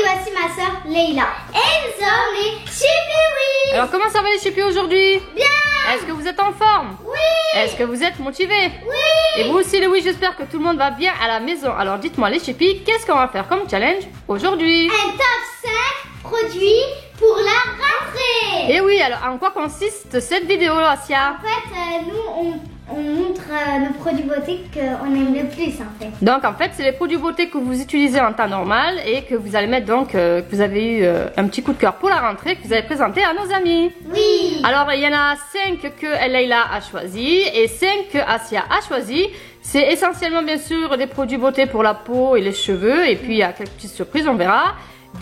voici ma soeur Leïla. Et nous sommes les Chipiwis. Alors comment ça va les Chipis aujourd'hui? Bien. Est-ce que vous êtes en forme? Oui. Est-ce que vous êtes motivés? Oui. Et vous aussi les oui, j'espère que tout le monde va bien à la maison. Alors dites-moi les Chipis, qu'est-ce qu'on va faire comme challenge aujourd'hui? Un top 5 produits pour la rentrée. Et oui, alors en quoi consiste cette vidéo Asia? En fait, nous on montre nos produits beauté qu'on aime le plus en fait. Donc en fait c'est les produits beauté que vous utilisez en temps normal et que vous allez mettre donc, que vous avez eu un petit coup de cœur pour la rentrée, que vous avez présenté à nos amis. Oui. Alors il y en a 5 que Leïla a choisi et 5 que Asia a choisi. C'est essentiellement bien sûr des produits beauté pour la peau et les cheveux et puis il y a quelques petites surprises, on verra.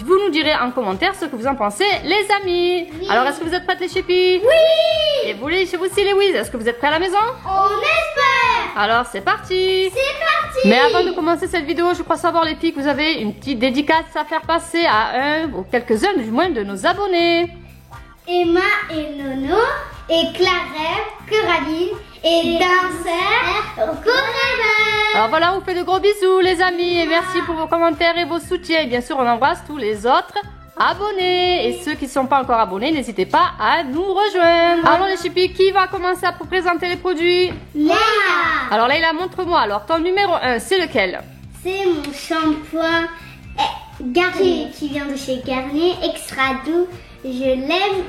Vous nous direz en commentaire ce que vous en pensez les amis. Oui. Alors est-ce que vous êtes prêtes les Chipis? Oui. Et vous les chez vous aussi les oui, est-ce que vous êtes prêts à la maison? On espère. Alors c'est parti. C'est parti. Mais avant de commencer cette vidéo, je crois savoir les filles que vous avez une petite dédicace à faire passer à un ou quelques-uns du moins de nos abonnés. Emma et Nono et Clarette, Coraline et Dancer, Forever. Alors voilà, on vous fait de gros bisous les amis et merci pour vos commentaires et vos soutiens. Et bien sûr, on embrasse tous les autres abonnés. Et ceux qui ne sont pas encore abonnés, n'hésitez pas à nous rejoindre. Alors les Chipis, qui va commencer à vous présenter les produits? Léa. Alors Leïla, montre-moi. Alors ton numéro 1, c'est lequel? C'est mon shampoing Garnier qui vient de chez Garnier, extra doux. Je l'aime,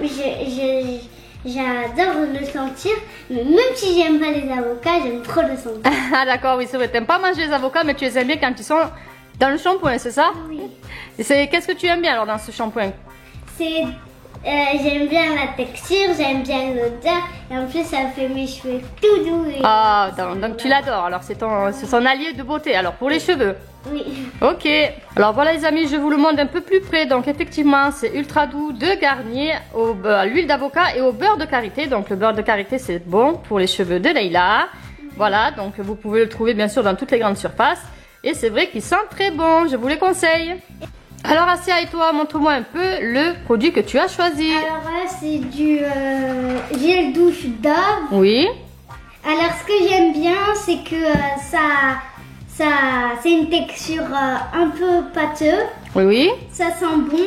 j'adore le sentir. Mais même si j'aime pas les avocats, j'aime trop le sentir. Ah d'accord, oui c'est vrai, t'aimes pas manger les avocats mais tu les aimes bien quand ils sont dans le shampoing, c'est ça? Oui. Et qu'est-ce que tu aimes bien alors dans ce shampoing? J'aime bien la texture, j'aime bien l'odeur. Et en plus, ça fait mes cheveux tout doux. Ah, donc tu l'adores, alors c'est son allié de beauté, alors pour les cheveux. Oui. Ok, alors voilà les amis, je vous le montre un peu plus près. Donc effectivement, c'est ultra doux de Garnier à l'huile d'avocat et au beurre de karité. Donc le beurre de karité, c'est bon pour les cheveux de Leïla. Voilà, donc vous pouvez le trouver bien sûr dans toutes les grandes surfaces. Et c'est vrai qu'il sent très bon, je vous les conseille. Alors Asia et toi, montre-moi un peu le produit que tu as choisi. Alors là, c'est du gel douche Dove. Oui. Alors ce que j'aime bien, c'est que c'est une texture un peu pâteux. Oui, oui. Ça sent bon,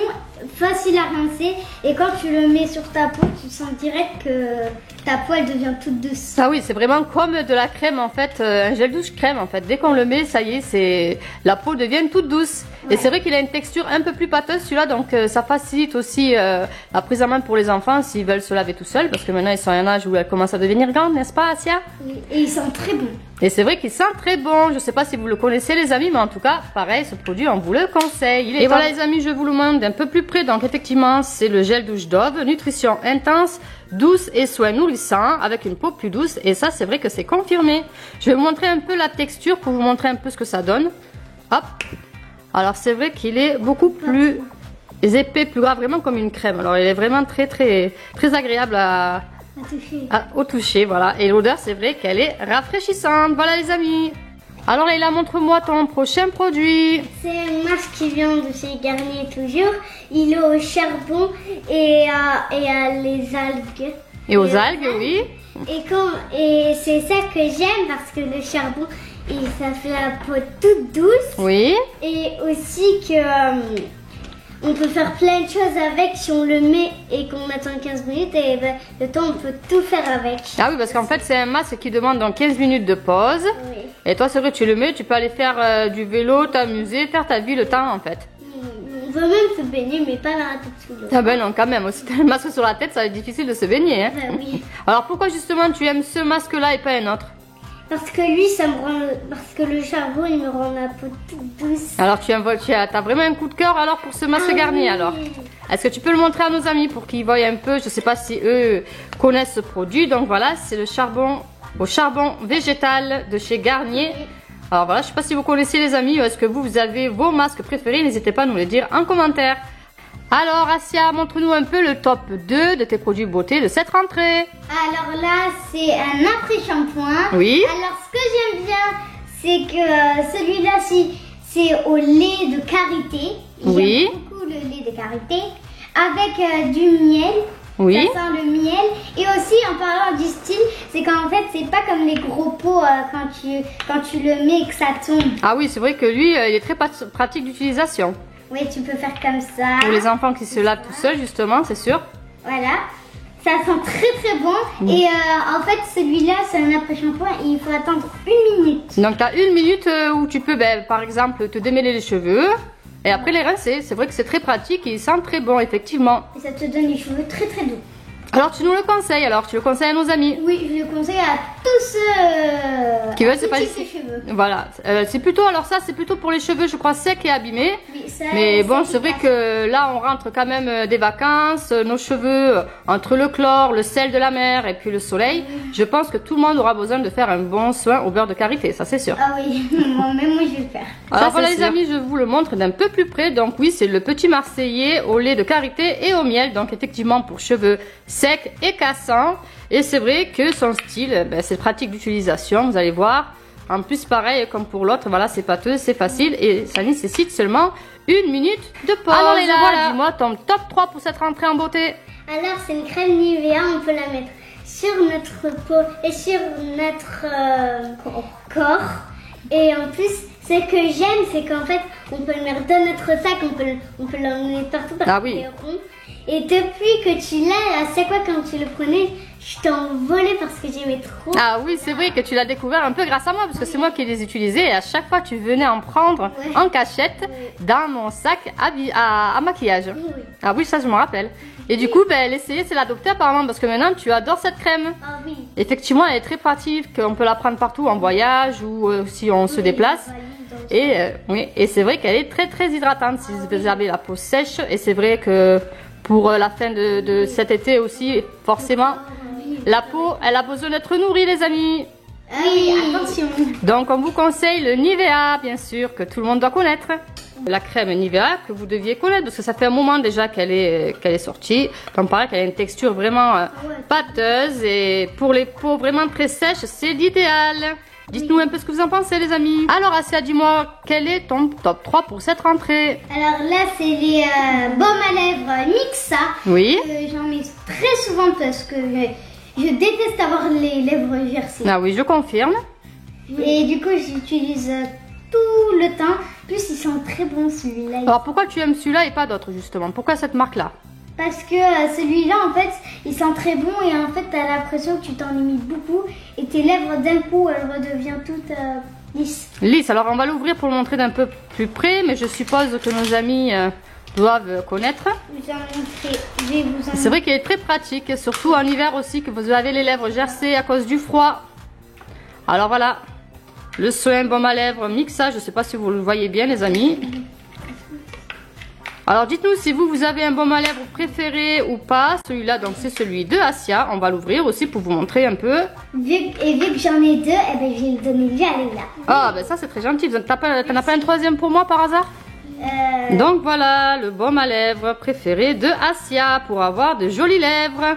facile à rincer. Et quand tu le mets sur ta peau, tu sens direct que ta peau elle devient toute douce. Ah oui, c'est vraiment comme de la crème en fait, un gel douche crème en fait. Dès qu'on le met, ça y est, la peau devient toute douce. Ouais. Et c'est vrai qu'il a une texture un peu plus pâteuse celui-là, donc ça facilite aussi la prise en main pour les enfants s'ils veulent se laver tout seuls, parce que maintenant ils sont à un âge où elles commencent à devenir grandes, n'est-ce pas Asia? Oui, et il sent très bon. Et c'est vrai qu'il sent très bon. Je ne sais pas si vous le connaissez les amis, mais en tout cas, pareil, ce produit, on vous le conseille. Et voilà les amis, je vous le montre d'un peu plus près. Donc effectivement, c'est le gel douche Dove, nutrition intense, douce et soins nourrissants, avec une peau plus douce. Et ça, c'est vrai que c'est confirmé. Je vais vous montrer un peu la texture pour vous montrer un peu ce que ça donne. Hop. Alors c'est vrai qu'il est beaucoup plus épais, plus gras, vraiment comme une crème. Alors il est vraiment très agréable au toucher, voilà. Et l'odeur, c'est vrai qu'elle est rafraîchissante. Voilà les amis. Alors Leïla, montre-moi ton prochain produit. C'est un masque qui vient de chez Garnier toujours. Il est au charbon et à les algues. Et aux algues, oui. Et c'est ça que j'aime parce que le charbon, ça fait la peau toute douce. Oui. Et aussi que on peut faire plein de choses avec si on le met et qu'on attend 15 minutes et le temps on peut tout faire avec. Ah oui, parce qu'en fait c'est un masque qui demande donc 15 minutes de pause. Oui. Et toi c'est vrai, tu le mets, tu peux aller faire du vélo, t'amuser, faire ta vie le temps en fait. On veut même se baigner mais pas la tête sous l'eau. Ah ben non quand même, si t'as le masque sur la tête ça va être difficile de se baigner. Hein. Oui. Alors pourquoi justement tu aimes ce masque là et pas un autre? Parce que lui, ça me rend parce que le charbon, il me rend la peau toute douce. Alors tu as vraiment un coup de cœur alors pour ce masque Garnier alors. Est-ce que tu peux le montrer à nos amis pour qu'ils voient un peu? Je sais pas si eux connaissent ce produit. Donc voilà, c'est le charbon au charbon végétal de chez Garnier. Alors voilà, je sais pas si vous connaissez les amis. Est-ce que vous avez vos masques préférés? N'hésitez pas à nous les dire en commentaire. Alors Asia, montre-nous un peu le top 2 de tes produits beauté de cette rentrée. Alors là, c'est un après-shampoing. Oui. Alors ce que j'aime bien, c'est que celui-là, c'est au lait de karité. Oui. J'aime beaucoup le lait de karité. Avec du miel. Oui. Ça sent le miel. Et aussi, en parlant du style, c'est qu'en fait, c'est pas comme les gros pots quand tu le mets et que ça tombe. Ah oui, c'est vrai que lui, il est très pratique d'utilisation. Oui, tu peux faire comme ça. Pour les enfants qui se lavent tout seuls, justement, c'est sûr. Voilà. Ça sent très très bon. Et en fait, celui-là, c'est un après-shampoing et il faut attendre 1 minute. Donc, tu as 1 minute où tu peux, par exemple, te démêler les cheveux. Et après les rincer. C'est vrai que c'est très pratique et il sent très bon, effectivement. Et ça te donne les cheveux très très doux. Alors, tu nous le conseilles, alors tu le conseilles à nos amis. Oui, je le conseille à tous ceux qui veulent se passer passer ses cheveux. Voilà, c'est plutôt, alors ça c'est plutôt pour les cheveux je crois secs et abîmés. Oui, ça, mais bon, c'est vrai que là on rentre quand même des vacances, nos cheveux entre le chlore, le sel de la mer et puis le soleil, je pense que tout le monde aura besoin de faire un bon soin au beurre de karité, ça c'est sûr. Ah oui, bon, même moi je vais le faire. Alors voilà les amis, je vous le montre d'un peu plus près. Donc oui, c'est le petit marseillais au lait de karité et au miel, donc effectivement pour cheveux secs et cassants. Et c'est vrai que son style, c'est pratique d'utilisation, vous allez voir. En plus, pareil comme pour l'autre, voilà, c'est pâteux, c'est facile et ça nécessite seulement 1 minute de pause. Alors Léla, voilà. Dis-moi ton top 3 pour cette rentrée en beauté. Alors, c'est une crème Nivea, on peut la mettre sur notre peau et sur notre corps. Et en plus, ce que j'aime, c'est qu'en fait, on peut le mettre dans notre sac, on peut l'emmener partout parce ah oui. Et depuis que tu l'as, c'est quoi quand tu le prenais, je t'en volais parce que j'aimais trop. Ah oui, c'est vrai que tu l'as découvert un peu grâce à moi parce que c'est moi qui les utilisais et à chaque fois tu venais en prendre en cachette dans mon sac à maquillage. Oui. Ah oui, ça je me rappelle. Et du coup, l'essayer, c'est l'adopter apparemment parce que maintenant tu adores cette crème. Ah oui. Effectivement, elle est très pratique, on peut la prendre partout en voyage ou si on se déplace. Et oui, et c'est vrai qu'elle est très très hydratante si vous avez la peau sèche. Et c'est vrai que pour la fin de cet été aussi, forcément, la peau, elle a besoin d'être nourrie, les amis. Oui, attention. Donc, on vous conseille le Nivea, bien sûr, que tout le monde doit connaître. La crème Nivea que vous deviez connaître, parce que ça fait un moment déjà qu'elle est sortie. Donc, pareil, qu'elle a une texture vraiment pâteuse. Et pour les peaux vraiment très sèches, c'est l'idéal. Dites-nous un peu ce que vous en pensez, les amis. Alors, Assia, dis-moi, quel est ton top 3 pour cette rentrée? Alors là, c'est les baumes à lèvres Mixa. Oui. J'en mets très souvent parce que je déteste avoir les lèvres gercées. Ah oui, je confirme. Et du coup, j'utilise tout le temps. Plus, ils sont très bons, celui-là. Alors, pourquoi tu aimes celui-là et pas d'autres, justement? Pourquoi cette marque-là? Parce que celui-là, en fait, il sent très bon et en fait, tu as l'impression que tu t'en limites beaucoup et tes lèvres, d'un coup, elles redeviennent toutes lisses. Lisses. Alors, on va l'ouvrir pour le montrer d'un peu plus près, mais je suppose que nos amis doivent connaître. C'est vrai qu'il est très pratique, surtout en hiver aussi, que vous avez les lèvres gercées à cause du froid. Alors voilà, le soin baume à lèvres Mixa, je ne sais pas si vous le voyez bien, les amis. Alors dites-nous si vous avez un baume à lèvres préféré ou pas. Celui-là, donc c'est celui de Assia. On va l'ouvrir aussi pour vous montrer un peu. Vu que j'en ai deux, eh ben, je vais le donner lui à Léla. Ah ben ça c'est très gentil. T'en as pas un troisième pour moi par hasard? Donc voilà, le baume à lèvres préféré de Assia pour avoir de jolies lèvres.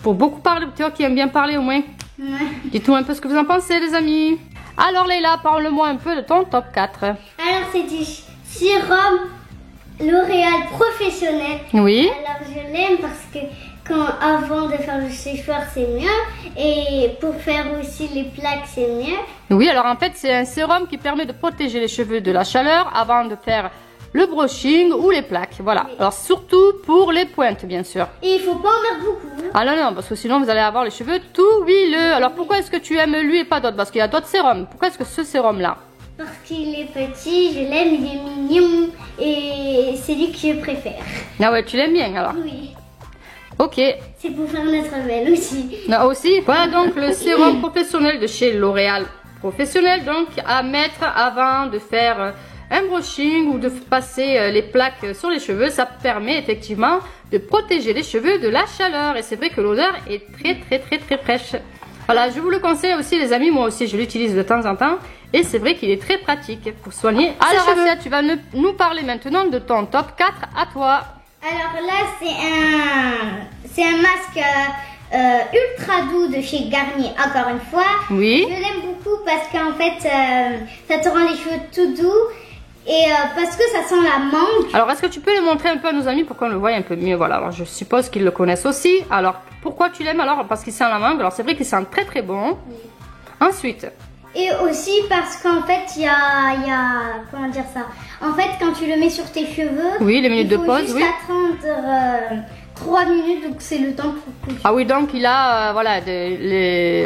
Pour beaucoup parler, tu vois qui aime bien parler au moins. Ouais. Dites-nous un peu ce que vous en pensez, les amis. Alors Léla, parle-moi un peu de ton top 4. Alors c'est du sérum L'Oréal professionnel. Oui. Alors je l'aime parce que avant de faire le séchoir c'est mieux et pour faire aussi les plaques c'est mieux. Oui, alors en fait c'est un sérum qui permet de protéger les cheveux de la chaleur avant de faire le brushing ou les plaques. Voilà. Oui. Alors surtout pour les pointes bien sûr. Et il faut pas en mettre beaucoup. Ah non, non, parce que sinon vous allez avoir les cheveux tout huileux. Alors pourquoi est-ce que tu aimes lui et pas d'autres? Parce qu'il y a d'autres sérums. Pourquoi est-ce que ce sérum là? Parce qu'il est petit, je l'aime, il est mignon et c'est lui que je préfère. Ah ouais, tu l'aimes bien alors? Oui. Ok. C'est pour faire notre belle aussi. Non, aussi. Voilà donc le sérum professionnel de chez L'Oréal Professionnel, donc à mettre avant de faire un brushing ou de passer les plaques sur les cheveux. Ça permet effectivement de protéger les cheveux de la chaleur et c'est vrai que l'odeur est très fraîche. Voilà, je vous le conseille aussi les amis, moi aussi je l'utilise de temps en temps et c'est vrai qu'il est très pratique pour soigner ses cheveux. Alors Assia, tu vas nous parler maintenant de ton top 4 à toi. Alors là c'est un masque ultra doux de chez Garnier, encore une fois. Oui. Je l'aime beaucoup parce qu'en fait ça te rend les cheveux tout doux. Et parce que ça sent la mangue. Alors est-ce que tu peux le montrer un peu à nos amis pour qu'on le voie un peu mieux? Voilà, alors je suppose qu'ils le connaissent aussi. Alors pourquoi tu l'aimes alors? Parce qu'il sent la mangue. Alors c'est vrai qu'il sent très bon. Oui. Ensuite, Et aussi parce qu'en fait, il y a, comment dire ça? En fait, quand tu le mets sur tes cheveux, oui, les minutes de pause, juste oui. attendre 3 minutes, donc c'est le temps pour que tu... Ah oui, donc il a, voilà,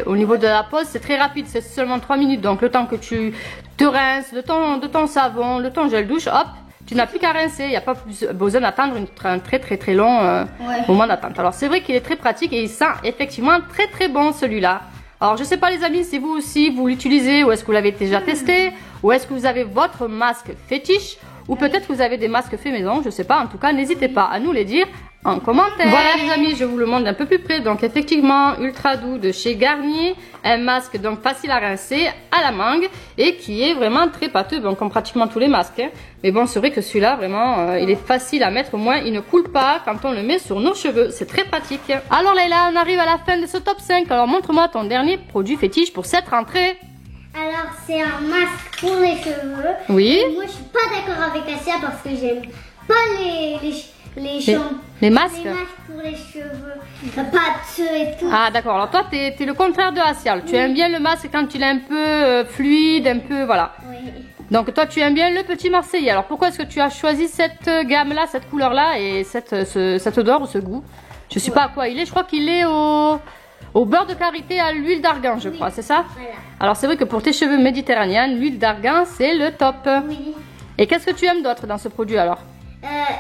au niveau de la pause, c'est très rapide, c'est seulement 3 minutes. Donc le temps que tu te rinces, de ton savon, de ton gel douche, hop, tu n'as plus qu'à rincer. Il n'y a pas besoin d'attendre un très long moment d'attente. Alors c'est vrai qu'il est très pratique et il sent effectivement très bon celui-là. Alors je sais pas les amis, si vous aussi vous l'utilisez ou est-ce que vous l'avez déjà testé ou est-ce que vous avez votre masque fétiche ou peut-être que vous avez des masques faits maison, je sais pas. En tout cas, n'hésitez pas à nous les dire en commentaire. Voilà les amis, je vous le montre d'un peu plus près. Donc effectivement, ultra doux de chez Garnier, un masque donc facile à rincer à la mangue et qui est vraiment très pâteux, bon, comme pratiquement tous les masques. Hein. Mais bon, c'est vrai que celui-là vraiment, il est facile à mettre, au moins il ne coule pas quand on le met sur nos cheveux, c'est très pratique. Alors Leïla, on arrive à la fin de ce top 5. Alors montre-moi ton dernier produit fétiche pour cette rentrée. Alors c'est un masque pour les cheveux. Oui. Et moi je suis pas d'accord avec Asia parce que j'aime pas les masques. Les masques pour les cheveux, pâteux et tout. Ah d'accord, alors toi t'es le contraire de Asia. Tu aimes bien le masque quand il est un peu fluide, un peu voilà. Oui. Donc toi tu aimes bien le petit Marseillais. Alors pourquoi est-ce que tu as choisi cette gamme là, cette couleur là et cette odeur ou ce goût? Je sais pas à quoi il est, je crois qu'il est au beurre de karité à l'huile d'argan, je crois, c'est ça? Voilà. Alors c'est vrai que pour tes cheveux méditerranéens, l'huile d'argan c'est le top. Oui. Et qu'est-ce que tu aimes d'autre dans ce produit alors?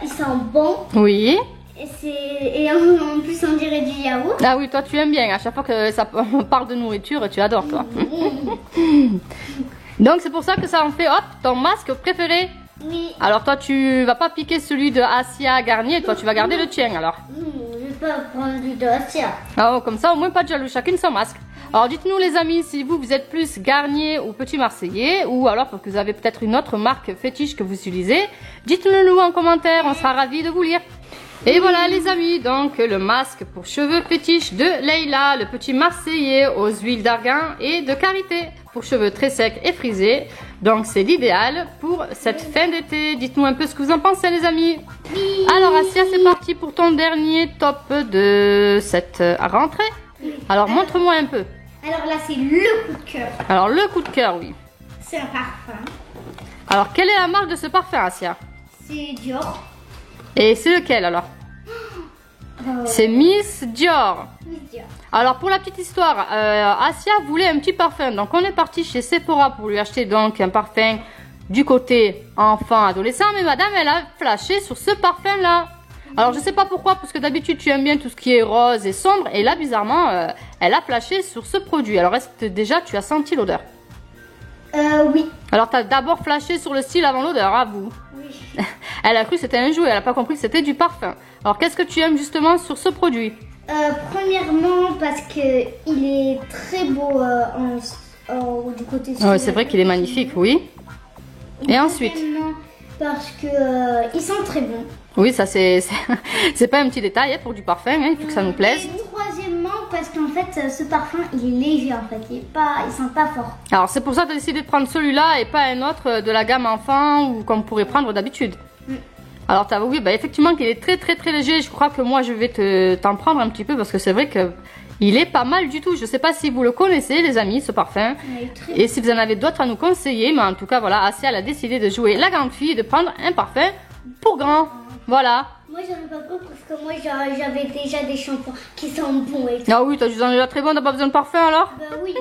Il sent bon. Oui. Et en plus on dirait du yaourt. Ah oui, toi tu aimes bien, à chaque fois que ça parle de nourriture, tu adores toi. Donc c'est pour ça que ça en fait, hop, ton masque préféré. Oui. Alors toi tu vas pas piquer celui de Asia Garnier, toi tu vas garder le tien alors. Je vais pas prendre du de Asia. Oh, comme ça au moins pas de jaloux, chacune son masque. Alors dites-nous les amis si vous êtes plus Garnier ou Petit Marseillais ou alors parce que vous avez peut-être une autre marque fétiche que vous utilisez. Dites-le-nous en commentaire, on sera ravis de vous lire. Et voilà les amis, donc le masque pour cheveux fétiche de Leïla, le Petit Marseillais aux huiles d'argan et de karité pour cheveux très secs et frisés. Donc c'est l'idéal pour cette fin d'été. Dites-nous un peu ce que vous en pensez les amis. Oui. Alors Asia, c'est parti pour ton dernier top de cette rentrée. Alors montre-moi un peu. Alors là c'est le coup de cœur. Alors le coup de cœur, oui. C'est un parfum. Alors quelle est la marque de ce parfum Asia? C'est Dior. Et c'est lequel alors? C'est Miss Dior. Miss Dior. Alors pour la petite histoire, Asia voulait un petit parfum. Donc on est parti chez Sephora pour lui acheter donc un parfum du côté enfant adolescent. Mais madame elle a flashé sur ce parfum là. Alors je sais pas pourquoi, parce que d'habitude tu aimes bien tout ce qui est rose et sombre. Et là bizarrement elle a flashé sur ce produit. Alors est-ce que déjà tu as senti l'odeur? Oui. Alors tu as d'abord flashé sur le style avant l'odeur, à vous. Oui. Elle a cru que c'était un jouet, elle n'a pas compris que c'était du parfum. Alors qu'est-ce que tu aimes justement sur ce produit? Premièrement parce que il est très beau du côté. Ouais, c'est vrai qu'il est magnifique, oui. Et ensuite? Deuxièmement, parce que il sent très bon. Oui, ça c'est pas un petit détail hein, pour du parfum, hein, il faut que ça nous plaise. Et troisièmement parce qu'en fait ce parfum il est léger en fait, il sent pas fort. Alors c'est pour ça que tu as décidé de prendre celui-là et pas un autre de la gamme enfant ou qu'on pourrait prendre d'habitude. Alors oui, bah effectivement qu'il est très léger. Je crois que moi je vais t'en prendre un petit peu parce que c'est vrai que il est pas mal du tout. Je sais pas si vous le connaissez les amis ce parfum. Et si vous en avez d'autres à nous conseiller, mais en tout cas voilà, Asia elle a décidé de jouer la grande fille et de prendre un parfum pour grand. Voilà. Moi j'en ai pas beaucoup parce que moi j'avais déjà des shampoings qui sentent bon et tout. Ah oui, tu sens déjà très bon, t'as pas besoin de parfum alors? Bah oui.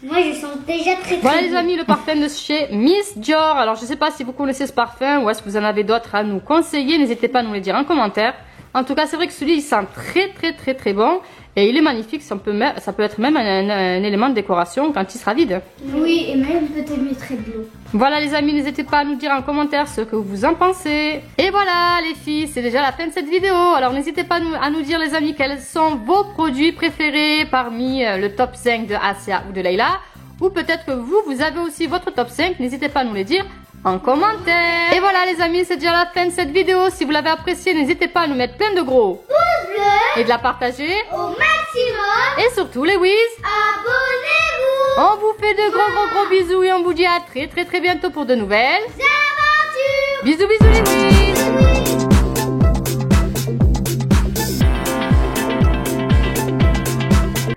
Moi je sens déjà très Voilà bon. les amis, le parfum de chez Miss Dior. Alors je sais pas si vous connaissez ce parfum ou est-ce que vous en avez d'autres à nous conseiller. N'hésitez pas à nous les dire en commentaire. En tout cas c'est vrai que celui il sent très bon. Et il est magnifique, ça peut être même un élément de décoration quand il sera vide. Oui, et même peut-être mettre très bleu. Voilà les amis, n'hésitez pas à nous dire en commentaire ce que vous en pensez. Et voilà les filles, c'est déjà la fin de cette vidéo. Alors n'hésitez pas à nous dire les amis quels sont vos produits préférés parmi le top 5 de Asia ou de Leïla. Ou peut-être que vous avez aussi votre top 5, n'hésitez pas à nous les dire en commentaire. Et voilà les amis, c'est déjà la fin de cette vidéo. Si vous l'avez appréciée, n'hésitez pas à nous mettre plein de gros pouces bleus et de la partager au maximum. Et surtout les whiz, Abonnez-vous. on vous fait de gros bisous et on vous dit à très bientôt pour de nouvelles Aventures. Bisous les whiz.